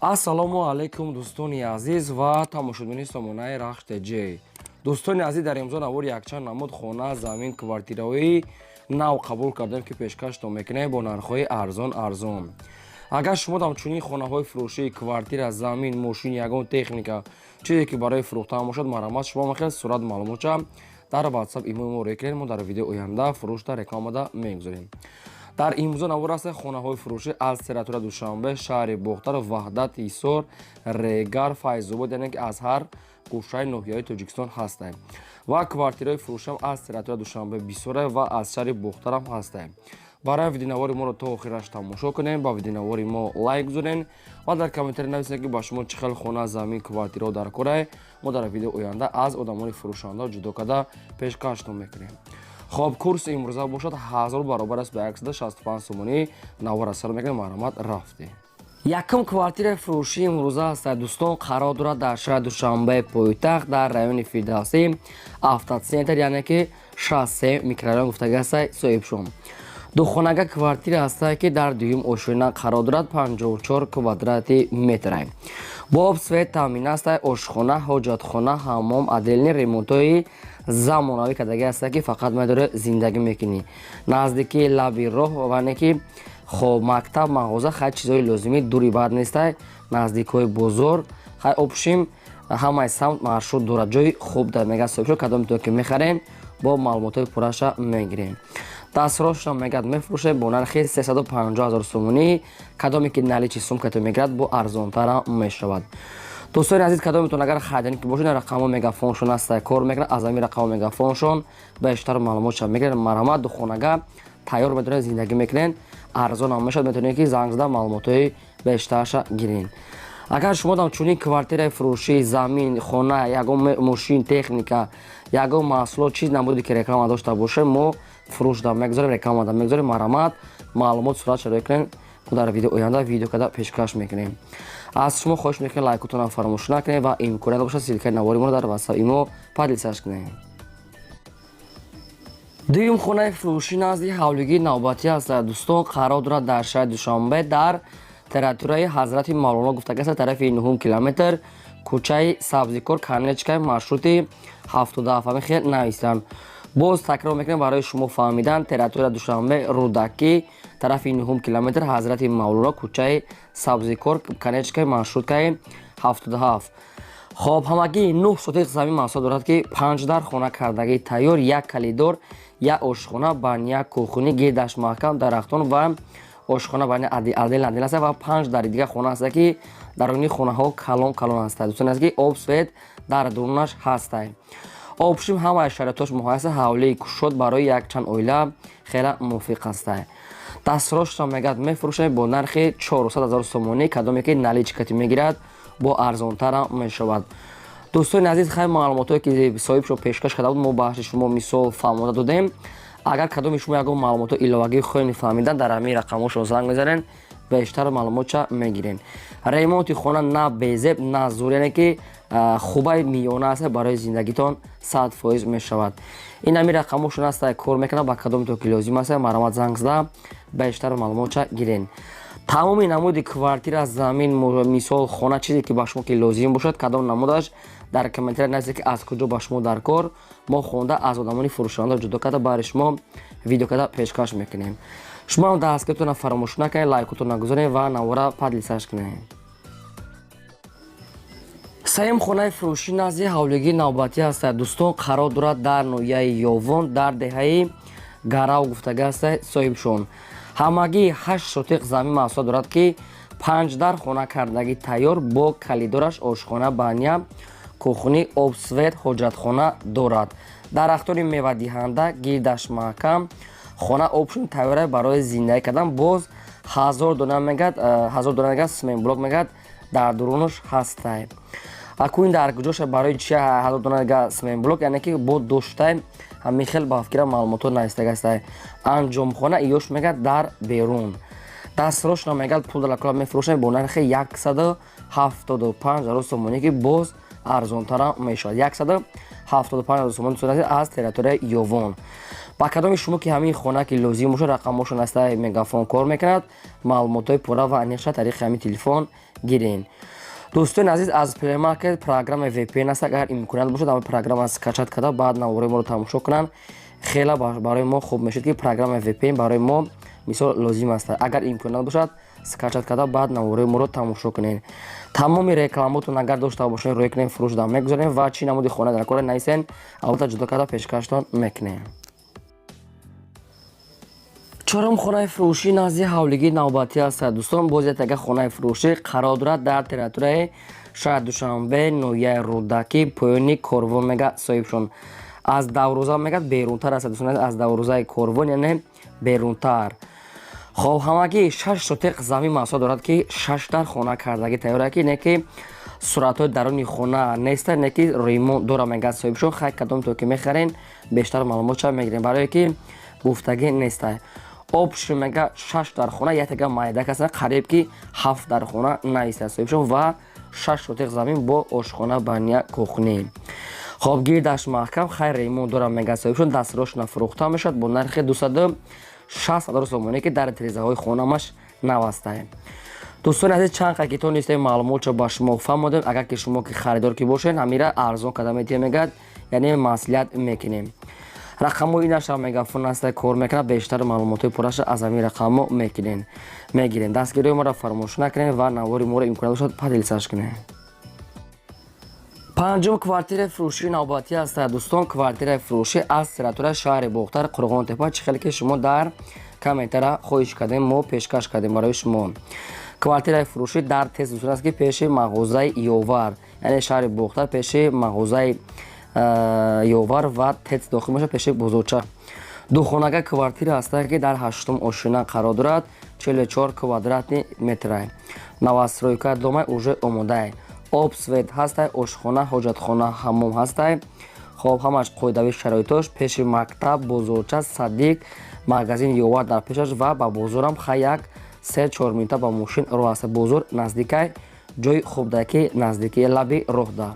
ассалому алайкум дӯстони азиз ва тамошобини сомонаи рахш J. дӯстони азиз, дар имрӯза навори якчанд намуд хона, замин, квартираҳои нав қабул кардем, ки пешкаштон мекунем бо нархҳои арзон. агар шумо ҳамчунин хонаҳои фурӯшии квартира, замин, мошин, ягон техника, чизе ки барои фурӯхтан бошад, марамат, шумо хел сурат маълумотша дар WhatsApp имои мо рекунед. мо дар видеои оянда фурӯшда рекламада мегузорем. дар имрӯза навор аст хонаҳои фурӯшӣ аз территорияи Душанбе, шаҳри Бохтар, Ваҳдат, Ҳисор, Регар, Файзобод, яъне ки аз ҳар гӯшаи ноҳияи Тоҷикистон ҳастанд. ва квартираҳои фурӯшам аз территорияи Душанбе бисёре ва аз шаҳри Бохтарам ҳастанд. барои видеонавори моро то охираш тамошо кунем, ба видеонавори мо лайк гузорен ва дар комментария нависед ки ба шумо чӣ хел хона, замин, квартираҳо дар корае. мо дар видеои оянда аз одамони фурӯшанда ҷудо карда пешкаштон мекунем. хоб, курси имрӯза бошад 1000 баробар аст ба 165 сомонӣ. навора сар мекунем, марамат рафтӣ. якум квартираи фурӯшии имрӯза аст дӯстон, қарор дорад дар шаҳри Душанбе пойтахт, дар райони Фирдавсӣ автоцентр, яъне ки 63 микрорайон гуфтага аст соҳибшон. духонага квартира аст ки дар дуюм ошина қарор дорад, 54 квадрати метр. бо об свет таъмин аст, ошхона, ҳоҷатхона, ҳаммом, отделни ремонтҳои замонавӣ кардагӣ аст ки фақат медоре зиндагӣ мекунӣ. наздики лаби роҳ ва не ки хоб мактаб, мағоза, хай чизҳои лозимӣ дури бад нест, наздикҳои бозор, хай обшим ҳамаи самт маршрут дорад. ҷои хуб дар мега соҳибшо, кадомитон ки мехарен бо маълумотҳои пурраша мегирем. дастроша мегад мефурӯшем бо нархи 350 000 сомонӣ. кадоме ки наличи сумкато мегирад бо арзонтара мешавад. дӯстони азиз, кадомитон агар хайдани ки бошед, рақамо мегафоншон аст кор мекунад, аз ҳамин рақамо мегафоншон бештар маълумотша мегирад. марамат, духонага тайёр метавонед зиндагӣ мекунен, арзонам мешавад, метавонед ки занг зада маълумотҳои бештарша гирен. агар шумо ҳамчунин квартираи фурӯшӣ, замин, хона, ягон мошин, техника, ягон маҳсулот, чиз намуди ки реклама дошта боше, мо фурӯшда мегузорем, рекламада мегузорем. марамат, маълумот суратша рекунен, мо дар видеои оянда видео карда пешкаш мекунем. аз шумо хоҳиш мекунем лайкотонам фаромӯш накунед ва имконият бошад силкаи навори моро дар WhatsApp имо падлисаш кунед. дуюм хонаи фурӯшӣ назди ҳавлигии навбатӣ аст дӯстон, қарор дорад дар шаҳри Душанбе, дар территорияи ҳазрати Мавлоно гуфтага аст, тарафи 9 километр, кӯчаи Сабзикор, Канечка, маршрути 77 хел навистанд. боз такрор мекунем барои шумо фаҳмидан. территорияи Душанбе, Рудаки, тарафи 9 километр, ҳазрати Мавлоно, кӯчаи Сабзикор, Канечка, маршруткаи 77. хоб, ҳамагии 9 сотиқ замин маҳсулот дорад ки 5 дар хона кардагии тайёр, 1 калидор, 1 ошхона, баня, кухни, гирдаш маҳкам, дарахтон ва ошхона баня аддел аст ва 5 дари дигар хона аст ки даруни хонаҳо калон аст. дӯстон аст ки об свет дар дурунаш ҳаст. обшим ҳамаи шароитош муҳайяс аст. ҳавлии кушод барои якчанд оила хела мувофиқ аст. дастрошша мегад мефурӯшем бо нархи 400 000 сомонӣ. кадоме ки наличкати мегирад бо арзонтара мешавад. дӯстони азиз, хай маълумотое ки соҳибшо пешкаш карда буд, мо баҳши шумо мисол фаҳмода додем. агар кадоме шумо ягон маълумото иловагӣ хоҳед фаҳмидан, дар ҳамин рақамошо занг мезанен, бештар маълумотша мегирен. ремонти хона на безеб, на зур, яъне ки хубаи миёна аст, барои зиндагитон 100% мешавад. ин ҳамин рақамошон аст кор мекунад, ба кадомитон ки лозим аст, марамат занг зада бештар маълумотша гирен. тамоми намуди квартира, замин, мисол хона, чизе ки ба шумо ки лозим бошад, кадом намудаш дар комментария нависед ки аз куҷо ба шумо дар кор, мо хонда аз одамони фурӯшанда ҷудо карда барои шумо видео карда пешкаш мекунем. шумо ҳам дастгиритона фаромӯш накунед, лайкотона гузоред ва навора падлисаш кунед. сеюм хонаи фурӯшӣ назди ҳавлигии навбатӣ аст дӯстон, қарор дорад дар ноҳияи Ёвон, дар деҳаи Гарав гуфтага аст соҳибшон. ҳамагии 8 сотиқ замин маҳсулот дорад ки 5 дар хона кардагӣ тайёр, бо калидораш, ошхона, баня, кухни, обсвет, ҳоҷатхона дорад. дарахтони мевадиҳанда, гирдаш маҳкам, хона обшин тайёра барои зиндагӣ кардан. боз 1000 дона мегад сменблок мегад дар дурунаш ҳастай. акун дар куҷоша барои чи 1000 дона сменблок, яъне ки бо доштай ҳамин хел бафкира маълумото навистага аст. анҷомхона иёш мегад дар берун. дастрошна мегад пулдалакола мефурӯшем бо нархи 175 000 сомонӣ ки боз арзонтара мешавад. 175 000 сомонӣ аз территорияи Ёвон. ба кадоми шумо ки ҳамин хона ки лозим бошад рақамошон ҳастаи мегафон кор мекунад, маълумотҳои пурра ва аниқша тариқи ҳамин телефон гирен. дӯстони азиз, аз Play Market программа VPN аст. агар имконият бошад ҳамин программа скачат карда баъд навораи моро тамошо кунанд, хела барои мо хуб мешуд ки программа VPN барои мо мисол лозим аст. агар имконият бошад скачат карда баъд навораи моро тамошо кунед. тамоми рекламотон агар дошта бошед рӯй кунем, фурӯш дар мегузорем ва чӣ намуди хона дар кори нависен, албатта ҷудо карда пешкаштон мекунем. чорум хонаи фурӯшӣ назди ҳавлигии навбатӣ аст. дӯстон, боз яга хонаи фурӯшӣ қарор дорад дар территорияи шаҳри Душанбе, ноҳияи Рӯдакӣ, поёни Корвон мега соҳибшон. аз Даврӯза мегад берунтар аст. дӯстон, аз Даврӯзаи Корвон яъне берунтар. хоб ҳамагӣ 6 сотиқ замин маҳсулот дорад ки 6 дар хона кардагӣ тайёр ки не ки суратҳои даруни хона неста, не ки ремонт дора мегад соҳибшон. хай кадом то ки мехарен бештар маълумот ча мегирем, барое ки гуфтагӣ неста. обши мега 6 дар хона яга майдак аст, қариб ки 7 дар хона наиста соҳибшон ва 6 сотиқ замин бо ошхона баня кухни. хоб гирдаш маҳкам, хай ремонт дора мега соҳибшон. дастрошна фурӯхта мешавад бо нархи 260,000 сомонӣ ки дар тирезаҳои хонамаш навастае. дӯстони азиз, чанд қайки то нестаи маълумотро ба шумо фаҳмодем. агар ки шумо ки харидор ки бошед ҳамира арзон карда метиҳем мегад, яъне маслиҳат мекунем. рақамҳои инаша мегафон аста кор мекунад. бештар маълумотҳои пурраша аз ҳамин рақамҳо мегирем. дастгирии моро фаромӯш накунед ва навори моро имконият бошад падилсаш кунед. панҷум квартираи фурӯшии навбатӣ аст. дӯстон, квартираи фурӯшӣ аз территорияи шаҳри Бохтар, Қурғонтепа чӣ хеле ки шумо дар комментара хоҳиш кардем, мо пешкаш кардем барои шумо. квартираи фурӯшӣ дар тест дӯстон аст ки пеши мағозаи Ёвар, яъне шаҳри Бохтар, пеши мағозаи Ёвар ва тест дохил мешавад пеши бузурча. духонага квартира аст ки дар 8-ум ошина қарор дорад. 44 квадратни метр. новостройка домай уже омода. об свет ҳастай, ошхона, ҳоҷатхона, ҳаммом ҳастай. хоб ҳамаш қоидави шароитош пеши мактаб, бозорча, садиқ, магазин Ёвар дар пешаш ва ба бозорам хай як 3-4 минута ба мошин роҳ аст. бозор наздикай ҷои хубдаки наздики лаби роҳ да.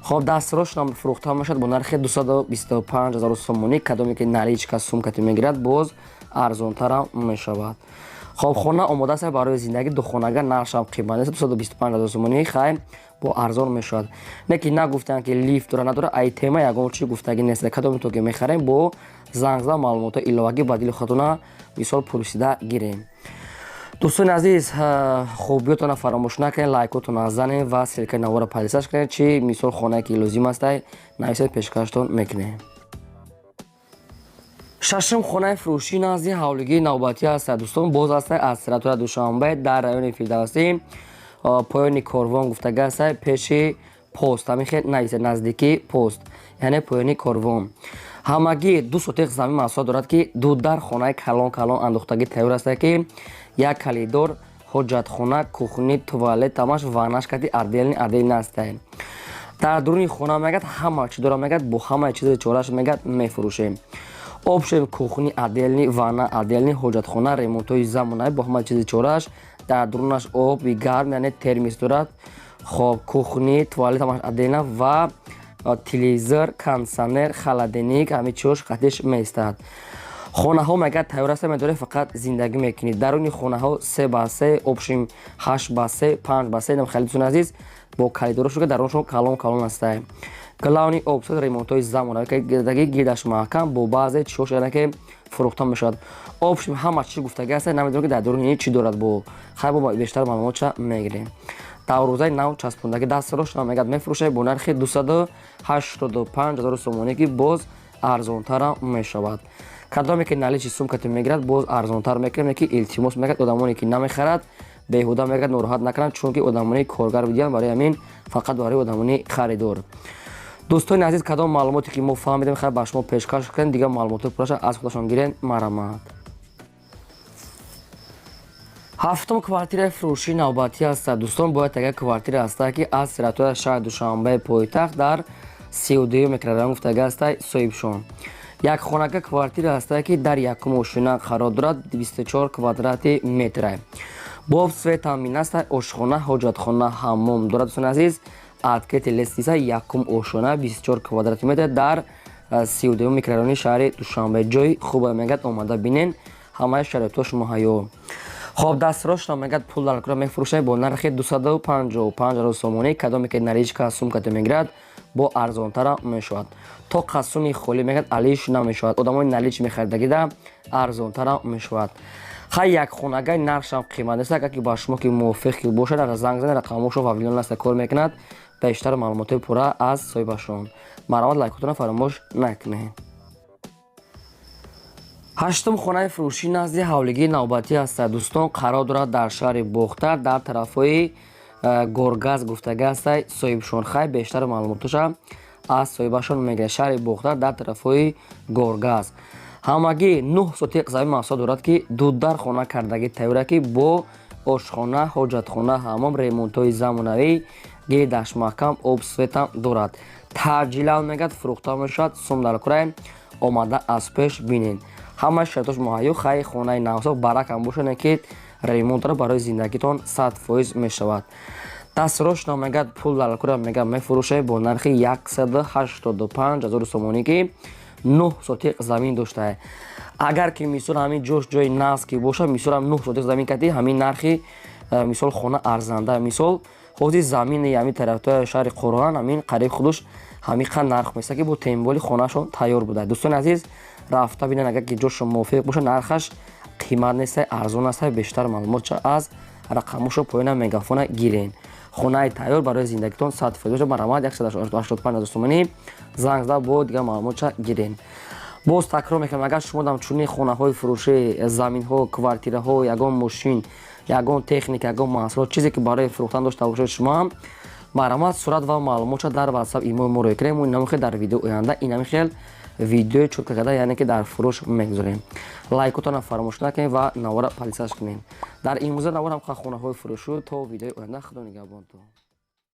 хоб дастрошна фурӯхта мешавад бо нархи 225,000 сомонӣ. кадоме ки наличка сумкати мегирад боз арзонтарам мешавад. хоб хона омода аст барои зиндагӣ. духонага наршам қимат 225,000 сомонӣ хай бо арзон мешавад. не ки нагуфтанд ки лифт дора надора, ай тема ягон чӣ гуфтагӣ нест. кадоме то ки мехарем бо зангза маълумотҳои иловагӣ ба дили худтона мисол пурсида гирем. дӯстони азиз, хубиётона фаромӯш накунед, лайкотона занед ва ссилкаи навора падисаш кунед. чӣ мисол хонае ки лозим аст нависед пешкаштон мекунем. шашум хонаи фурӯшӣ назди ҳавлигии навбатӣ аст. дӯстон, боз аст аз территорияи Душанбе дар райони Фирдавсӣ, поёни Корвон гуфтага аст, пеши пост, ҳамин хел нависед наздики пост, яъне поёни Корвон. ҳамагӣ 2 сотиқ замин маҳсулот дорад ки дудар хонаи калон андохтагӣ тайёр аст ки як калидор, ҳоҷатхона, кухни, туалет, тамаш ванашкати арделин аст. дар дуруни хона мегад ҳама чӣ дора мегад, бо ҳамаи чизи чораш мегад мефурӯшем. обшем кухни арделни, ванна арделни, ҳоҷатхона, ремонтҳои замонави бо ҳамаи чизи чораш. дар дурунаш оби гарм яъне термис дорад. хоб кухни, туалет тамаш арделина ва телевизор, кондитсионер, холодильник ҳамин чиёш қатиш меистад. хонаҳо мегад тайёр аст, медоред фақат зиндагӣ мекунед. даруни хонаҳо 3x3, обшим 8x3, 5x3 намхали дӯстони азиз бо калидорашо ки дарунашон калон аст. клауни обсод ремонтҳои замонави ки гирдаш маҳкам бо баъзе чиёш яъне ки фурӯхта мешавад. обшим ҳама чӣ гуфтагӣ аст, намедонем ки дар дуруни чӣ дорад. бо хай бо бештар маълумотша мегирем. даврӯзаи нав часпондагӣ дастрош мегад мефурӯшад бо нархи 285,000 сомонӣ ки боз арзонтарам мешавад. кадоме ки наличи сумкати мегирад боз арзонтар мекунем, ки илтимос мекард одамоне ки намехарад беҳуда мегирад нороҳат накунанд, чунки одамони коргар бидиан барои ҳамин фақат барои одамони харидор. дӯстони азиз, кадом маълумоте ки мо фаҳмидем хай ба шумо пешкаш кунем, дигар маълумоти пурраша аз худашон гирен. марамад. ҳафтум квартираи фурӯшии навбатӣ аст. дӯстон, бояд яга квартира аст ки аз территорияи шаҳри Душанбе пойтахт дар 32 микрорайон гуфтага аст соҳибшон. як хонага квартира аст ки дар якум ошина қарор дорад. 24 квадрати метр. боб свет тамин аст. ошхона, ҳоҷатхона, ҳаммом дорад. дӯстони азиз, открити лестиса якум ошона 24 квадрати метр дар 32 микрорайони шаҳри Душанбе. ҷойи хубе мегӯяд, омада бинен, ҳамаи шароитош муҳайё. хоб дастфирошро мегӯяд пул дар кӯра мефурӯшад бо нархи 255 сомонӣ. кадоме ки наличка сумката мегирад бо арзонтара мешавад. то қасуми холӣ мегӯяд алиш намешавад. одамои налич мехаридагида арзонтара мешавад. ҳар як хонагай нархшам қимат нест. агар ки ба шумо ки мувофиқ ки бошад занг занед, рақамошо павилион аста кор мекунад. бештар маълумоти пурра аз соҳибашон. марҳамат, лайкотона фаромӯш накунед. ҳаштум хонаи фурӯшӣ назди ҳавлигии навбатӣ ҳастад. дӯстон, қарор дорад дар шаҳри Бохтар дар тарафҳои горгаз гуфтага ҳастад. соҳибшон хай бештар маълумоташа аз соҳибашон мегӯяд. шаҳри Бохтар дар тарафҳои горгаз ҳамагӣ 9 сотиқ замин маҳсулот дорад ки дудар хона кардагӣ тайёра ки бо ошхона, ҳоҷатхона, ҳаммом, ремонтҳои замонавӣ, гирдаш маҳкам, обсветам дорад. таъҷилан мегӯяд фурӯхта мешавад. сум дар кӯрай омада аз пеш бинен. ҳамаи шароитош муҳайё. хай хонаи навсох баракам бошане ки ремонтро барои зиндагитон 100% мешавад. дастфирошро мегӯяд пул дар кӯра мегӯяд мефурӯшад бо нархи 185 000 сомонӣ ки 9 сотиқ замин доштае. агар ки мисол ҳамин ҷош ҷои назд ки бошад, мисол 9 сотиқ замин кади ҳамин нархи мисол хона арзанда. мисол ҳозир замини ҳамин тарафтои шаҳри Қоруан ҳамин қариб худуш ҳамин қадр нарх места ки бо темболи хонашон тайёр буда. дӯстони азиз, рафта бинен, агар ки ҷошон мувофиқ бошад, нархаш қимат нест, арзон аст. бештар маълумотша аз рақамошо поёна мегафона гирен. хонаи тайёр барои зиндагитон 100%. марҳамат, 185 000 сомонӣ. занг зада бо дигар маълумотша гирен. боз такрор мекунам, агар шумо дам чунин хонаҳои фурӯшӣ, заминҳо, квартираҳо, ягон мошин, ягон техника, ягон маҳсулот, чизе ки барои фурӯхтан дошта бошед шумо, марҳамат, сурат ва маълумотша дар WhatsApp имои моро кунед. мо инамихел дар видео оянда инамихел видеои чотка карда, яъне ки дар фурӯш мегузорем. лайкотона фаромӯш накунед ва навора полисияш кунед. дар имрӯза наворам хонаҳои фурӯшӣ. то видеои оянда, худо нигаҳбонтон.